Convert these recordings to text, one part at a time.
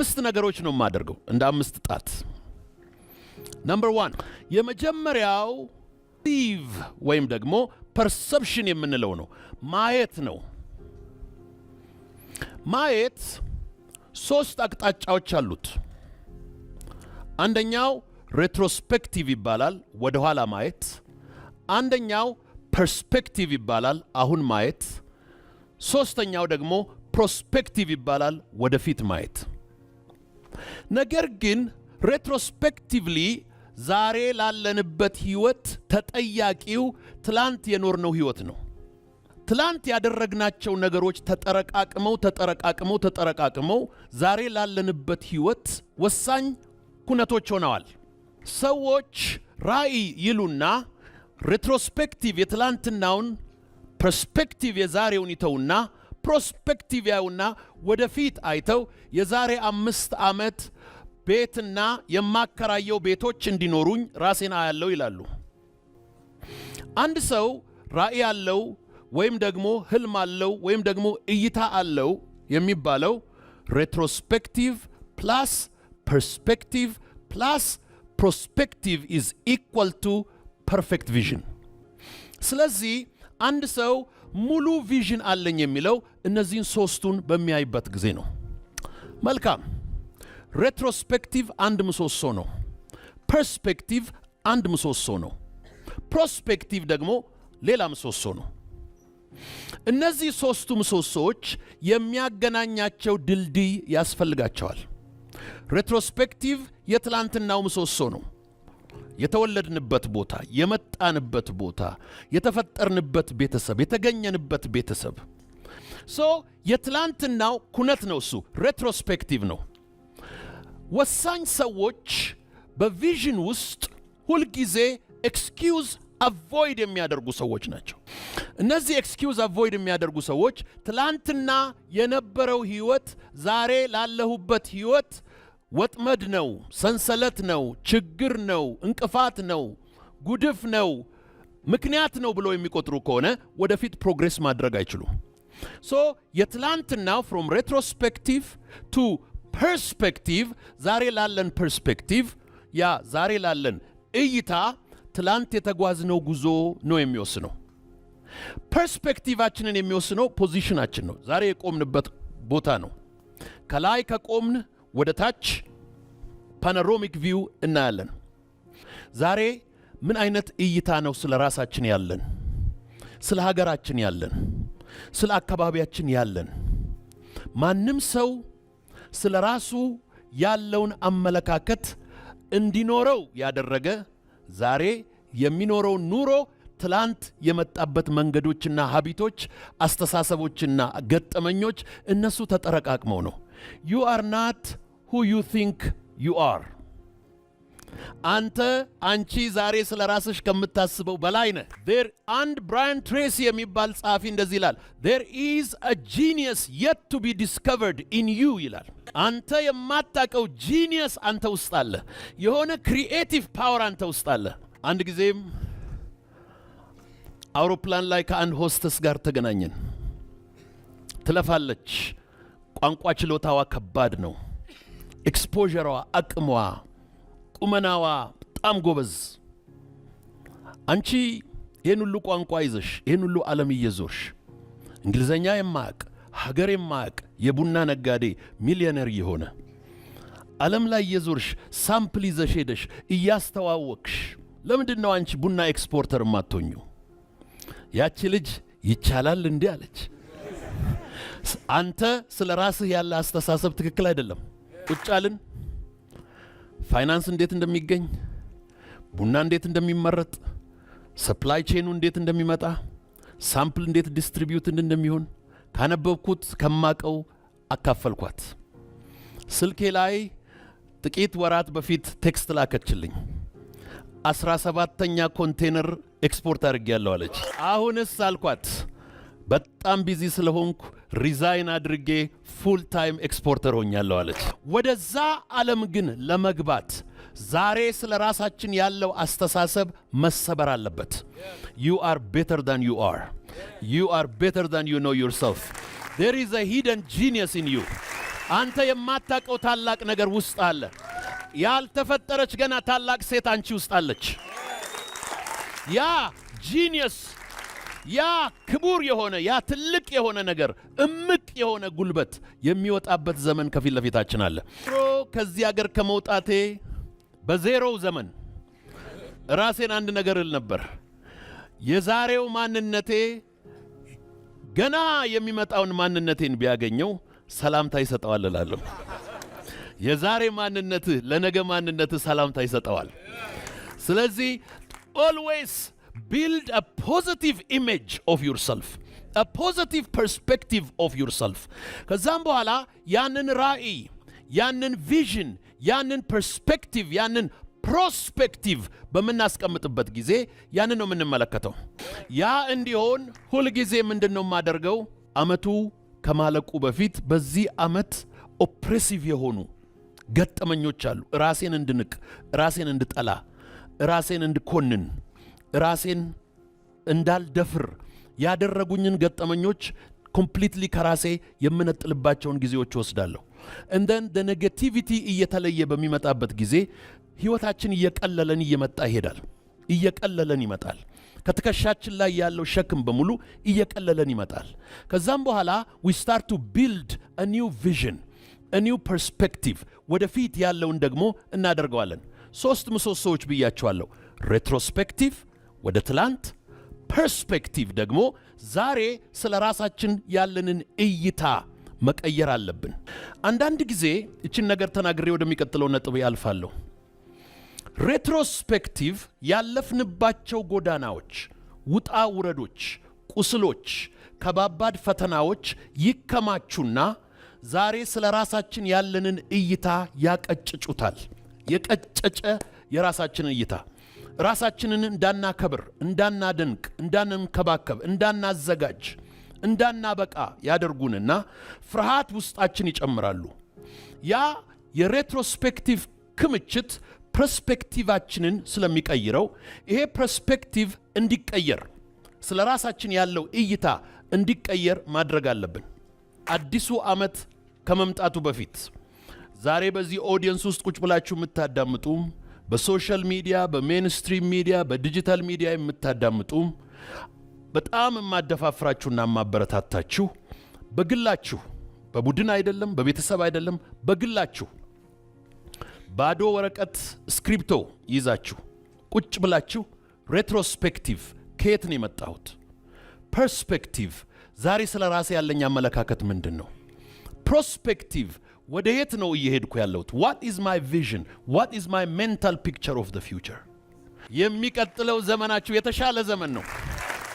5 ነገሮች ነው የማደርገው እንደ 5 ጣት። ነምበር 1 የመጀመሪያው perceive ወይም ደግሞ perception የምንለው ነው፣ ማየት ነው። ማየት 3 አቅጣጫዎች አሉት። አንደኛው ሬትሮስፔክቲቭ ይባላል፣ ወደ ኋላ ማየት። አንደኛው ፐርስፔክቲቭ ይባላል፣ አሁን ማየት። ሶስተኛው ደግሞ ፕሮስፔክቲቭ ይባላል፣ ወደፊት ማየት። ነገር ግን ሬትሮስፔክቲቭሊ ዛሬ ላለንበት ህይወት ተጠያቂው ትላንት የኖርነው ህይወት ነው። ትላንት ያደረግናቸው ነገሮች ተጠረቃቅመው ዛሬ ላለንበት ህይወት ወሳኝ ኩነቶች ሆነዋል። ሰዎች ራእይ ይሉና ሬትሮስፔክቲቭ የትላንትናውን፣ ፐርስፔክቲቭ የዛሬውን ይተውና ፕሮስፔክቲቭ ያዩና ወደፊት አይተው የዛሬ 5 ዓመት ቤትና የማከራየው ቤቶች እንዲኖሩኝ ራሴን አያለው ይላሉ። አንድ ሰው ራእይ አለው ወይም ደግሞ ህልም አለው ወይም ደግሞ እይታ አለው የሚባለው ሬትሮስፔክቲቭ ፕላስ ፐርስፔክቲቭ ፕላስ ፕሮስፔክቲቭ ኢዝ ኢኳል ቱ ፐርፌክት ቪዥን። ስለዚህ አንድ ሰው ሙሉ ቪዥን አለኝ የሚለው እነዚህን 3ቱን በሚያይበት ጊዜ ነው። መልካም። ሬትሮስፔክቲቭ አንድ ምሰሶ ነው። ፐርስፔክቲቭ አንድ ምሰሶ ነው። ፕሮስፔክቲቭ ደግሞ ሌላ ምሰሶ ነው። እነዚህ 3ቱ ምሰሶዎች የሚያገናኛቸው ድልድይ ያስፈልጋቸዋል። ሬትሮስፔክቲቭ የትላንትናው ምሰሶ ነው። የተወለድንበት ቦታ፣ የመጣንበት ቦታ፣ የተፈጠርንበት ቤተሰብ፣ የተገኘንበት ቤተሰብ የትላንትናው ኩነት ነው። እሱ ሬትሮስፔክቲቭ ነው። ወሳኝ ሰዎች በቪዥን ውስጥ ሁልጊዜ ኤክስኪውዝ አቮይድ የሚያደርጉ ሰዎች ናቸው። እነዚህ ኤክስኪውዝ አቮይድ የሚያደርጉ ሰዎች ትላንትና የነበረው ህይወት ዛሬ ላለሁበት ህይወት ወጥመድ ነው፣ ሰንሰለት ነው፣ ችግር ነው፣ እንቅፋት ነው፣ ጉድፍ ነው፣ ምክንያት ነው ብሎ የሚቆጥሩ ከሆነ ወደፊት ፕሮግሬስ ማድረግ አይችሉም። የትላንትናው from retrospective to perspective ዛሬ ላለን ፐርስፔክቲቭ ዛሬ ላለን እይታ ትላንት የተጓዝነው ጉዞ ነው የሚወስነው። ፐርስፔክቲቫችንን የሚወስነው ፖዚሽናችን ነው፣ ዛሬ የቆምንበት ቦታ ነው። ከላይ ከቆምን ወደ ታች ፓኖራሚክ ቪው እናያለን። ዛሬ ምን አይነት እይታ ነው ስለ ራሳችን ያለን፣ ስለ ሀገራችን ያለን፣ ስለ አካባቢያችን ያለን? ማንም ሰው ስለ ራሱ ያለውን አመለካከት እንዲኖረው ያደረገ ዛሬ የሚኖረው ኑሮ ትላንት የመጣበት መንገዶችና ሀቢቶች፣ አስተሳሰቦችና ገጠመኞች እነሱ ተጠረቃቅመው ነው። you are not who you think you are። አንቺ ዛሬ ስለ ራስሽ ከምታስበው በላይ ነህ። አንድ ብራያን ትሬሲ የሚባል ጸሐፊ እንደዚህ ይላል፣ there is a genius yet to be discovered in you ይላል። አንተ የማታውቀው ጂኒየስ አንተ ውስጥ አለ። የሆነ ክሪኤቲቭ ፓወር አንተ ውስጥ አለ። አንድ ጊዜም አውሮፕላን ላይ ከአንድ ሆስተስ ጋር ተገናኘን። ትለፋለች። ቋንቋ ችሎታዋ ከባድ ነው። ኤክስፖዠሯ፣ አቅሟ፣ ቁመናዋ በጣም ጎበዝ። አንቺ ይህን ሁሉ ቋንቋ ይዘሽ ይህን ሁሉ ዓለም እየዞርሽ እንግሊዘኛ የማያውቅ ሀገር የማያውቅ የቡና ነጋዴ ሚሊዮነር የሆነ ዓለም ላይ እየዞርሽ ሳምፕል ይዘሽ ሄደሽ እያስተዋወቅሽ ለምንድን ነው አንቺ ቡና ኤክስፖርተር ማትሆኙ? ያቺ ልጅ ይቻላል እንዴ አለች። አንተ ስለ ራስህ ያለ አስተሳሰብ ትክክል አይደለም። ቁጭ አልን። ፋይናንስ እንዴት እንደሚገኝ፣ ቡና እንዴት እንደሚመረጥ፣ ሰፕላይ ቼኑ እንዴት እንደሚመጣ፣ ሳምፕል እንዴት ዲስትሪቢዩት እንደሚሆን ካነበብኩት ከማቀው አካፈልኳት። ስልኬ ላይ ጥቂት ወራት በፊት ቴክስት ላከችልኝ። 17ኛ ኮንቴነር ኤክስፖርት አድርጌያለሁ አለች። አሁንስ አልኳት በጣም ቢዚ ስለሆንኩ ሪዛይን አድርጌ ፉል ታይም ኤክስፖርተር ሆኛለሁ አለች። ወደዛ ዓለም ግን ለመግባት ዛሬ ስለ ራሳችን ያለው አስተሳሰብ መሰበር አለበት። you are better than you are. You are better than you know yourself. There is a hidden genius in you. አንተ የማታውቀው ታላቅ ነገር ውስጥ አለ። ያልተፈጠረች ገና ታላቅ ሴት አንቺ ውስጥ አለች። ያ ጂኒየስ፣ ያ ክቡር የሆነ ያ ትልቅ የሆነ ነገር እምቅ የሆነ ጉልበት የሚወጣበት ዘመን ከፊት ለፊታችን አለ። ከዚህ ሀገር ከመውጣቴ በዜሮው ዘመን ራሴን አንድ ነገር እል ነበር። የዛሬው ማንነቴ ገና የሚመጣውን ማንነቴን ቢያገኘው ሰላምታ ይሰጠዋል እላለሁ። የዛሬ ማንነትህ ለነገ ማንነትህ ሰላምታ ይሰጠዋል። ስለዚህ always build a positive image of yourself, a positive perspective of yourself. ከዛም በኋላ ያንን ራእይ፣ ያንን ቪዥን፣ ያንን ፐርስፔክቲቭ፣ ያንን ፕሮስፔክቲቭ በምናስቀምጥበት ጊዜ ያንን ነው የምንመለከተው። ያ እንዲሆን ሁልጊዜ ምንድነው የማደርገው? አመቱ ከማለቁ በፊት በዚህ አመት ኦፕሬሲቭ የሆኑ ገጠመኞች አሉ። ራሴን እንድንቅ፣ ራሴን እንድጠላ፣ ራሴን እንድኮንን፣ ራሴን እንዳልደፍር ያደረጉኝን ገጠመኞች ኮምፕሊትሊ ከራሴ የምነጥልባቸውን ጊዜዎች ወስዳለሁ። እንደን ኔጌቲቪቲ እየተለየ በሚመጣበት ጊዜ ህይወታችን እየቀለለን እየመጣ ይሄዳል። እየቀለለን ይመጣል። ከትከሻችን ላይ ያለው ሸክም በሙሉ እየቀለለን ይመጣል። ከዛም በኋላ we start to build a new vision, a new perspective. ወደፊት ያለውን ደግሞ እናደርገዋለን። 3 ምሰሶዎች ብያቸዋለሁ። ሬትሮስፔክቲቭ ወደ ትላንት፣ ፐርስፔክቲቭ ደግሞ ዛሬ ስለ ራሳችን ያለንን እይታ መቀየር አለብን። አንዳንድ ጊዜ እችን ነገር ተናግሬ ወደሚቀጥለው ነጥብ ያልፋለሁ። ሬትሮስፔክቲቭ ያለፍንባቸው ጎዳናዎች፣ ውጣ ውረዶች፣ ቁስሎች፣ ከባባድ ፈተናዎች ይከማቹና ዛሬ ስለ ራሳችን ያለንን እይታ ያቀጭጩታል። የቀጨጨ የራሳችንን እይታ ራሳችንን እንዳናከብር፣ እንዳናደንቅ፣ እንዳንንከባከብ፣ እንዳናዘጋጅ፣ እንዳናበቃ ያደርጉንና ፍርሃት ውስጣችን ይጨምራሉ። ያ የሬትሮስፔክቲቭ ክምችት ፐርስፔክቲቫችንን ስለሚቀይረው ይሄ ፐርስፔክቲቭ እንዲቀየር፣ ስለ ራሳችን ያለው እይታ እንዲቀየር ማድረግ አለብን። አዲሱ ዓመት ከመምጣቱ በፊት ዛሬ በዚህ ኦዲየንስ ውስጥ ቁጭ ብላችሁ የምታዳምጡ፣ በሶሻል ሚዲያ፣ በሜንስትሪም ሚዲያ፣ በዲጂታል ሚዲያ የምታዳምጡ፣ በጣም የማደፋፍራችሁና የማበረታታችሁ በግላችሁ፣ በቡድን አይደለም፣ በቤተሰብ አይደለም፣ በግላችሁ ባዶ ወረቀት ስክሪፕቶ ይዛችሁ ቁጭ ብላችሁ ሬትሮስፔክቲቭ ከየት ነው የመጣሁት? ፐርስፔክቲቭ ዛሬ ስለ ራሴ ያለኝ አመለካከት ምንድን ነው? ፕሮስፔክቲቭ ወደ የት ነው እየሄድኩ ያለሁት? what is my vision? what is my mental picture of the future? የሚቀጥለው ዘመናችሁ የተሻለ ዘመን ነው።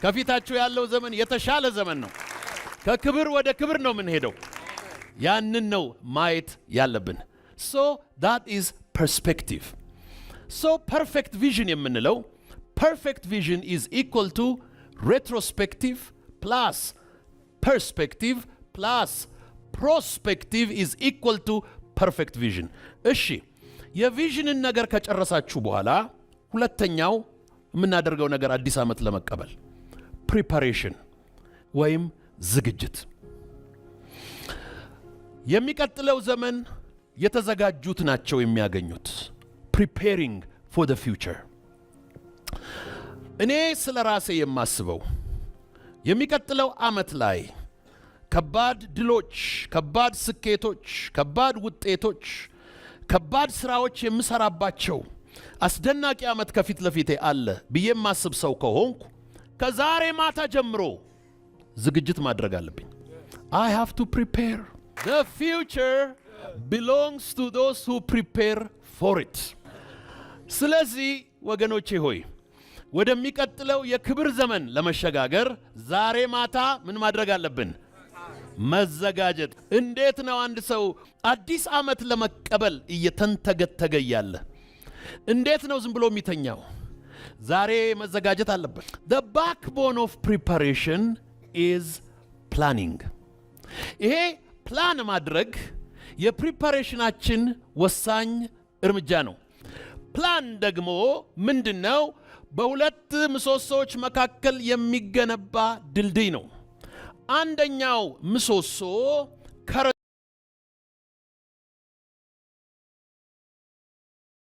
ከፊታችሁ ያለው ዘመን የተሻለ ዘመን ነው። ከክብር ወደ ክብር ነው የምንሄደው። ያንን ነው ማየት ያለብን። so that is perspective. so perfect vision የምንለው perfect vision is equal to retrospective plus perspective plus prospective is equal to perfect vision. እሺ የቪዥንን ነገር ከጨረሳችሁ በኋላ ሁለተኛው የምናደርገው ነገር አዲስ ዓመት ለመቀበል preparation ወይም ዝግጅት። የሚቀጥለው ዘመን የተዘጋጁት ናቸው የሚያገኙት። preparing for the future. እኔ ስለ ራሴ የማስበው የሚቀጥለው ዓመት ላይ ከባድ ድሎች፣ ከባድ ስኬቶች፣ ከባድ ውጤቶች፣ ከባድ ስራዎች የምሰራባቸው አስደናቂ ዓመት ከፊት ለፊቴ አለ ብዬ የማስብ ሰው ከሆንኩ ከዛሬ ማታ ጀምሮ ዝግጅት ማድረግ አለብኝ። I have to prepare. The future belongs to those who prepare for it. ስለዚህ ወገኖቼ ሆይ ወደሚቀጥለው የክብር ዘመን ለመሸጋገር ዛሬ ማታ ምን ማድረግ አለብን? መዘጋጀት። እንዴት ነው አንድ ሰው አዲስ ዓመት ለመቀበል እየተንተገተገ ያለ እንዴት ነው ዝም ብሎ የሚተኛው? ዛሬ መዘጋጀት አለበት። The backbone of preparation is planning. ይሄ ፕላን ማድረግ የፕሪፓሬሽናችን ወሳኝ እርምጃ ነው። ፕላን ደግሞ ምንድነው? በሁለት ምሰሶዎች መካከል የሚገነባ ድልድይ ነው። አንደኛው ምሰሶ